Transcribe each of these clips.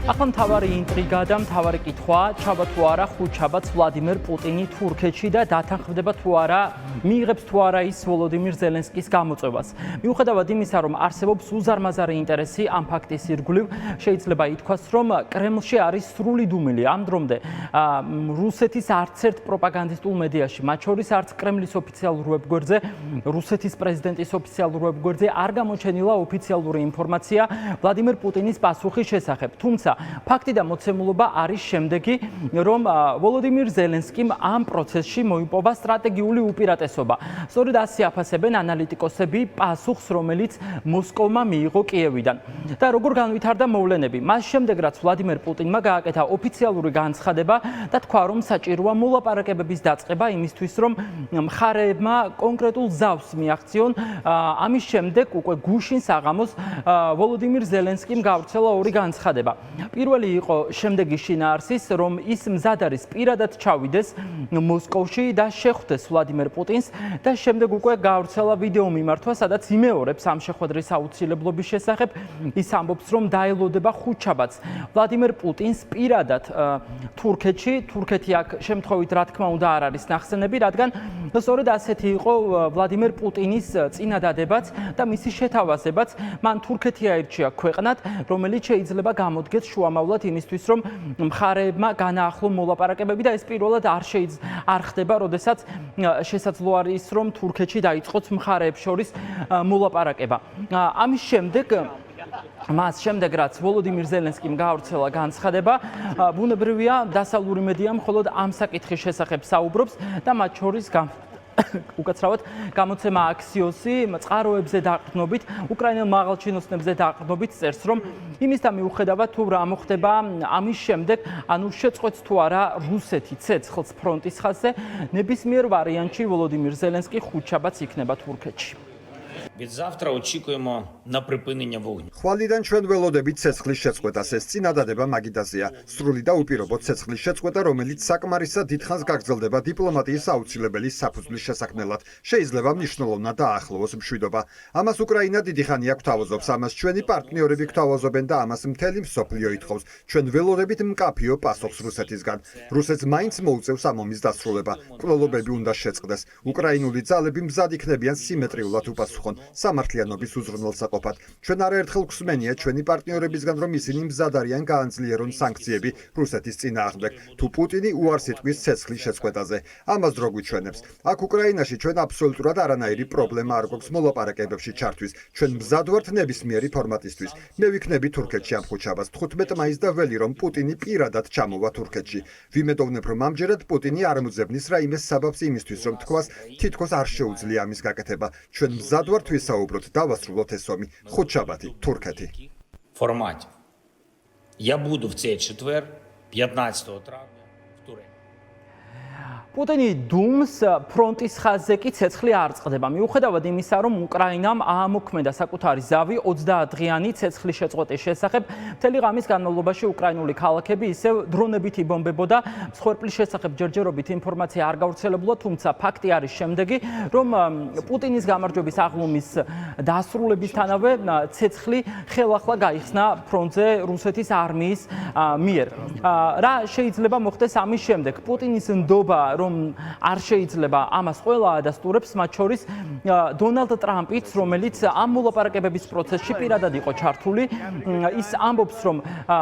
ახლა მთავარი ინტრიგა და მთავარი კითხვა, ჩაბა თუ არა ხუთშაბათს ვლადიმერ პუტინი თურქეთში და დათანხმდება თუ არა, მიიღებს თუ არა ის ვოლოდიმირ ზელენსკის გამოწვევას. მიუხედავად იმისა, რომ არსებობს უზარმაზარი ინტერესი ამ ფაქტის ირგვლივ, შეიძლება ითქვას, რომ კრემლში არის სრული დუმილი. ამ დრომდე რუსეთის არც ერთ პროპაგანდისტულ მედიაში, მათ შორის არც კრემლის ოფიციალურ ვებგვერდზე, რუსეთის პრეზიდენტის ოფიციალურ ვებგვერდზე არ გამოჩენილა ოფიციალური ინფორმაცია ვლადიმერ პუტინის პასუხის შესახებ. თუმცა ფაქტი და მოცემულობა არის შემდეგი, რომ ვოლოდიმირ ზელენსკიმ ამ პროცესში მოიპოვა სტრატეგიული უპირატესობა. სწორედ ასე აფასებენ ანალიტიკოსები პასუხს, რომელიც მოსკოვმა მიიღო კიევიდან. და როგორ განვითარდა მოვლენები? მას შემდეგ, რაც ვლადიმერ პუტინმა გააკეთა ოფიციალური განცხადება და თქვა, რომ საჭიროა მოლაპარაკებების დაწყება იმისთვის, რომ მხარეებმა კონკრეტულ ზავს მიაღწიონ. ამის შემდეგ უკვე გუშინ საღამოს ვოლოდიმირ ზელენსკიმ გავრცელა ორი განცხადება. პირველი იყო შემდეგი შინაარსის, რომ ის მზად არის პირადად ჩავიდეს მოსკოვში და შეხვდეს ვლადიმერ პუტინს და შემდეგ უკვე გავრცელა ვიდეო მიმართვა, სადაც იმეორებს ამ შეხვედრის აუცილებლობის შესახებ. ის ამბობს, რომ დაელოდება ხუთშაბათს ვლადიმერ პუტინს პირადად თურქეთში. თურქეთი აქ შემთხვევით რა თქმა უნდა არ არის ნახსენები, რადგან სწორედ ასეთი იყო ვლადიმერ პუტინის წინადადებაც და მისი შეთავაზებაც. მან თურქეთი აირჩია ქვეყნად, რომელიც შეიძლება გამოდგეს შუამავლად იმისთვის, რომ მხარეებმა განაახლონ მოლაპარაკებები და ეს პირველად არ ხდება, როდესაც შესაძლო არის, რომ თურქეთში დაიწყოს მხარეებს შორის მოლაპარაკება. ამის შემდეგ მას შემდეგ, რაც ვოლოდიმირ ზელენსკიმ გავრცელა განცხადება, ბუნებრივია, დასავლური მედია მხოლოდ ამ საკითხის შესახებ საუბრობს და მათ შორის უკაცრავად გამოცემა აქსიოსი წყაროებზე დაყრდნობით, უკრაინელ მაღალჩინოსნებზე დაყრდნობით წერს, რომ იმისთან მიუხედავად თუ რა მოხდება ამის შემდეგ, ანუ შეწყვეტს თუ არა რუსეთი ცეცხლს ფრონტის ხაზზე, ნებისმიერ ვარიანტში ვოლოდიმირ ზელენსკი ხუთშაბათს იქნება თურქეთში. Від завтра очікуємо на припинення вогню. ხვალიდან ჩვენ ველოდებით ცეცხლის შეწყვეტას. ეს წინადადება მაგიდაზეა. სრული და უპირობო ცეცხლის შეწყვეტა, რომელიც საკმარისად დიდხანს გაგრძელდება დიპლომატიის აუცილებელი საფუძვლის შესაქმნელად. შეიძლება მნიშვნელოვნად დაახლოვოს მშვიდობა. ამას უკრაინა დიდი ხანია გვთავაზობს, ამას ჩვენი პარტნიორები გვთავაზობენ და ამას მთელი მსოფლიო ითხოვს. ჩვენ ველოდებით მკაფიო პასუხს რუსეთისგან. რუსეთს მაინც მოუწევს ამ ომის დასრულება. მკვლელობები უნდა შეწყდეს. უკრაინული ძალები მზად იქნებიან სიმეტრიულად უპასუხონ სამართლიანობის უზრუნველსაყოფად. ჩვენ არაერთხელ გვსმენია ჩვენი პარტნიორებისგან, რომ ისინი მზად არიან გაანძლიერონ სანქციები რუსეთის წინააღმდეგ, თუ პუტინი უარს იტყვის ცეცხლის შეწყვეტაზე. ამას დრო გვიჩვენებს. აქ უკრაინაში ჩვენ აბსოლუტურად არანაირი პრობლემა არ გვაქვს მოლაპარაკებებში ჩართვის. ჩვენ მზად ვართ ნებისმიერი ფორმატისთვის. მე ვიქნები თურქეთში ამ ხუთშაბათს 15 მაისს და ველი, რომ პუტინი პირადად ჩამოვა თურქეთში. ვიმედოვნებ, რომ ამჯერად პუტინი არ მოძებნის რაიმე საბაბს იმისთვის, რომ თქვას თითქოს არ შეუძლია ამის გაკეთება. ჩვენ მზად ვართ ვისაუბროთ, დავასრულოთ ეს ომი. ხუთშაბათი, თურქეთი. Форматі. Я буду в цей четвер, 15 травня, в Турені. პუტინი დუმს ფრონტის ხაზზე კი ცეცხლი არ წყდება. მიუხედავად იმისა, რომ უკრაინამ აამოქმედა საკუთარი ზავი 30 დღიანი ცეცხლის შეწყვეტის შესახებ, მთელი ღამის განმავლობაში უკრაინული ქალაქები ისევ დრონებით იბომბებოდა. მსხვერპლის შესახებ ჯერჯერობით ინფორმაცია არ გავრცელებულა, თუმცა ფაქტი არის შემდეგი, რომ პუტინის გამარჯვების აღლუმის დასრულებისთანავე ცეცხლი ხელახლა გაიხსნა ფრონტზე რუსეთის არმიის მიერ. რა შეიძლება მოხდეს ამის შემდეგ? პუტინის ნდობა, რომ არ შეიძლება ამას ყველა ადასტურებს, მათ შორის დონალდ ტრამპიც, რომელიც ამ მოლაპარაკებების პროცესში პირადად იყო ჩართული. ის ამბობს, რომ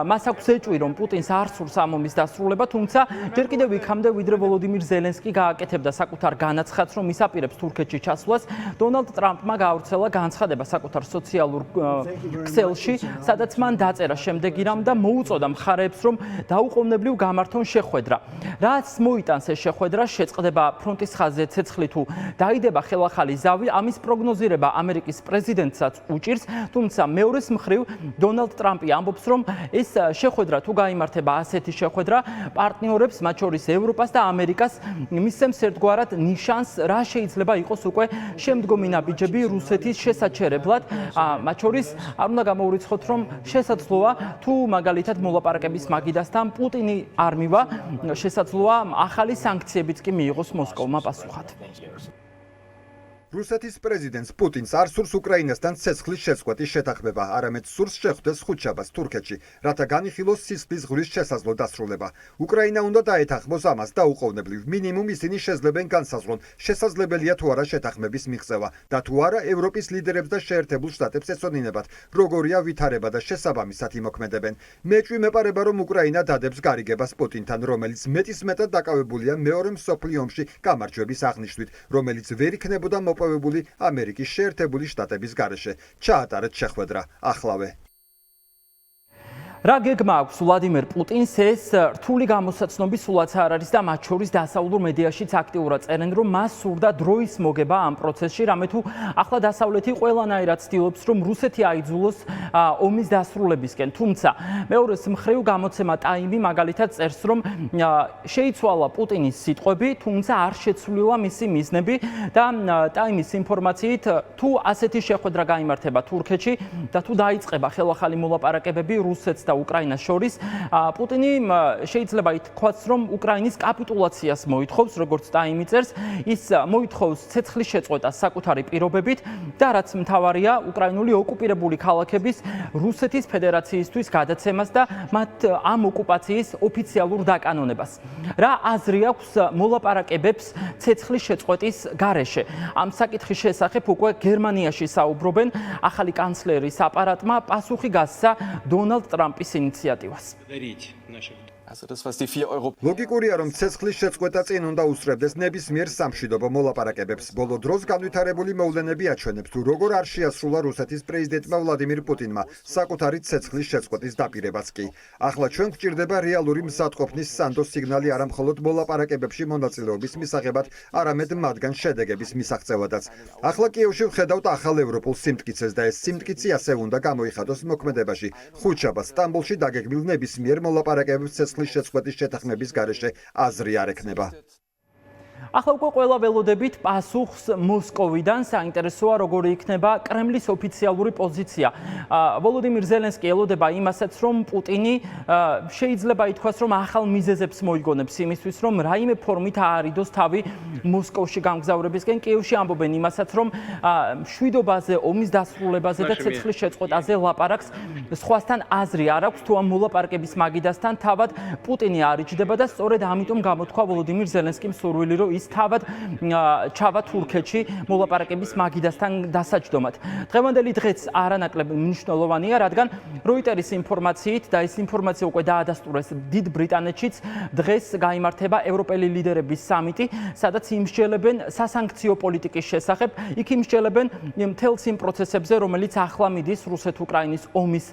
მას აქვს ეჭვი, რომ პუტინს არ სურს ამ ომის დასრულება, თუმცა ჯერ კიდევ იქამდე, ვიდრე ვოლოდიმირ ზელენსკი გააკეთებდა საკუთარ განაცხადს, რომ ისაპირებს თურქეთში ჩასვლას, დონალდ ტრამპმა გაავრცელა განცხადება საკუთარ სოციალურ ქსელში, სადაც მან დაწერა შემდეგი რამ და მოუწოდა მხარეებს, რომ დაუყოვნებლივ გამართონ შეხვედრა. რაც მოიტანს ეს შეხვედრა, შეწყდება ფრონტის ხაზზე ცეცხლი თუ დაიდება ხელახალი ზავი, ამის პროგნოზირება ამერიკის პრეზიდენტსაც უჭირს, თუმცა მეორეს მხრივ დონალდ ტრამპი ამბობს, რომ ეს შეხვედრა თუ გაიმართება ასეთი შეხვედრა, პარტნიორებს, მათ შორის ევროპას და ამერიკას მისცემს ერთგვარად ნიშანს, რა შეიძლება იყოს უკვე შემდგომი ნაბიჯები რუსეთის შესაჩერებლად. მათ შორის არ უნდა გამოურიცხოთ, რომ შესაძლოა თუ მაგალითად მოლაპარაკების მაგიდასთან პუტინი არ მივა, შესაძლოა ახალი სანქციებიც კი მიიღოს მოსკოვმა პასუხად. რუსეთის პრეზიდენტს პუტინს არ სურს უკრაინასთან ცეცხლის შეწყვეტის შეთანხმება, არამედ სურს შეხვდეს ხუთშაბათს თურქეთში, რათა განიხილოს სისხლის ღვრის შესაძლო დასრულება. უკრაინა უნდა დაეთანხმოს ამას დაუყოვნებლივ. მინიმუმ ისინი შეძლებენ განსაზღვრონ, შესაძლებელია თუ არა შეთანხმების მიღწევა და თუ არა ევროპის ლიდერებს და შეერთებულ შტატებს ეცოდინებათ, როგორია ვითარება და შესაბამისად იმოქმედებენ. მეჭვი მეპარება, რომ უკრაინა დადებს გარიგებას პუტინთან, რომელიც მეტისმეტად დაკავებულია მეორე მსოფლიო ომში გამარჯვების აღნიშვნით, რომელიც ვერ იქნებოდა მოპოვებული ამერიკის შეერთებული შტატების გარეშე. ჩაატარეთ შეხვედრა ახლავე. რა გეგმა აქვს ვლადიმერ პუტინს ეს რთული გამოსაცნობის სულაც არ არის და მათ შორის დასავლურ მედიაშიც აქტიურად წერენ, რომ მას სურდა დროის მოგება ამ პროცესში, რამე თუ ახლა დასავლეთი ყველანაირად ცდილობს, რომ რუსეთი აიძულოს ომის დასრულებისკენ. თუმცა მეორეს მხრივ გამოცემა ტაიმი მაგალითად წერს, რომ შეიცვალა პუტინის სიტყვები, თუმცა არ შეცვლილა მისი მიზნები და ტაიმის ინფორმაციით თუ ასეთი შეხვედრა გაიმართება თურქეთში და თუ დაიწყება ხელახალი მოლაპარაკებები რუსეთს და უკრაინას შორის, პუტინი შეიძლება ითქვას, რომ უკრაინის კაპიტულაციას მოითხოვს, როგორც ტაიმი წერს, ის მოითხოვს ცეცხლის შეწყვეტას საკუთარი პირობებით და რაც მთავარია, უკრაინული ოკუპირებული ქალაქების რუსეთის ფედერაციისთვის გადაცემას და მათ ამ ოკუპაციის ოფიციალურ დაკანონებას. რა აზრი აქვს მოლაპარაკებებს ცეცხლის შეწყვეტის გარეშე? ამ საკითხის შესახებ უკვე გერმანიაში საუბრობენ. ახალი კანცლერის აპარატმა პასუხი გასცა დონალდ ტრამპის ინიციატივას. ლოგიკურია, რომ ცეცხლის შეწყვეტა წინ უნდა უსწრებდეს ნებისმიერ სამშვიდობო მოლაპარაკებებს. ბოლო დროს განვითარებული მოვლენები აჩვენებს, თუ როგორ არ შეასრულა რუსეთის პრეზიდენტმა ვლადიმირ პუტინმა საკუთარი ცეცხლის შეწყვეტის დაპირებაც კი. ახლა ჩვენ გვჭირდება რეალური მზადყოფნის სანდო სიგნალი არა მხოლოდ მოლაპარაკებებში მონაწილეობის მისაღებად, არამედ მათგან შედეგების მისაღწევადაც. ახლა კიევში ვხედავთ ახალ ევროპულ სიმტკიცეს და ეს სიმტკიცე ასე უნდა გამოიხადოს მოქმედებაში. ხუთშაბათს სტამბოლში დაგეგმილ ნებისმიერ მოლაპარაკებებს ცეცხლის შეწყვეტის შეთანხმების გარეშე აზრი არ ექნება. ახლა უკვე ყველა ველოდებით პასუხს მოსკოვიდან. საინტერესოა, როგორი იქნება კრემლის ოფიციალური პოზიცია. ვოლოდიმირ ზელენსკი ელოდება იმასაც, რომ პუტინი შეიძლება ითქვას, რომ ახალ მიზეზებს მოიგონებს იმისთვის, რომ რაიმე ფორმით აარიდოს თავი მოსკოვში გამგზავრებისკენ. კიევში ამბობენ იმასაც, რომ მშვიდობაზე, ომის დასრულებაზე და ცეცხლის შეწყვეტაზე ლაპარაკს სხვასთან აზრი არ აქვს, თუ ამ მოლაპარაკების მაგიდასთან თავად პუტინი არიჯდება და სწორედ ამიტომ გამოთქვა ვოლოდიმირ ზელენსკიმ სურვილი, რომ ის თავად ჩავა თურქეთში მოლაპარაკების მაგიდასთან დასაჯდომად. დღევანდელი დღეც არანაკლებ მნიშვნელოვანია, რადგან როიტერის ინფორმაციით და ეს ინფორმაცია უკვე დაადასტურეს დიდ ბრიტანეთშიც, დღეს გაიმართება ევროპელი ლიდერების სამიტი, სადაც იმსჯელებენ სასანქციო პოლიტიკის შესახებ, იქ იმსჯელებენ მთელს იმ პროცესებზე, რომელიც ახლა მიდის რუსეთ-უკრაინის ომის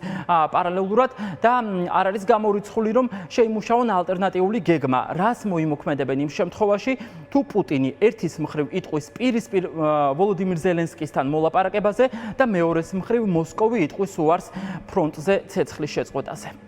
პარალელურად და არ არის გამორიცხული, რომ შეიმუშაონ ალტერნატიული გეგმა. რას მოიმოქმედებენ იმ შემთხვევაში, თუ პუტინი ერთის მხრივ იტყვის პირისპირ ვოლოდიმირ ზელენსკისთან მოლაპარაკებაზე და მეორეს მხრივ მოსკოვი იტყვის უარს ფრონტზე ცეცხლის შეწყვეტაზე.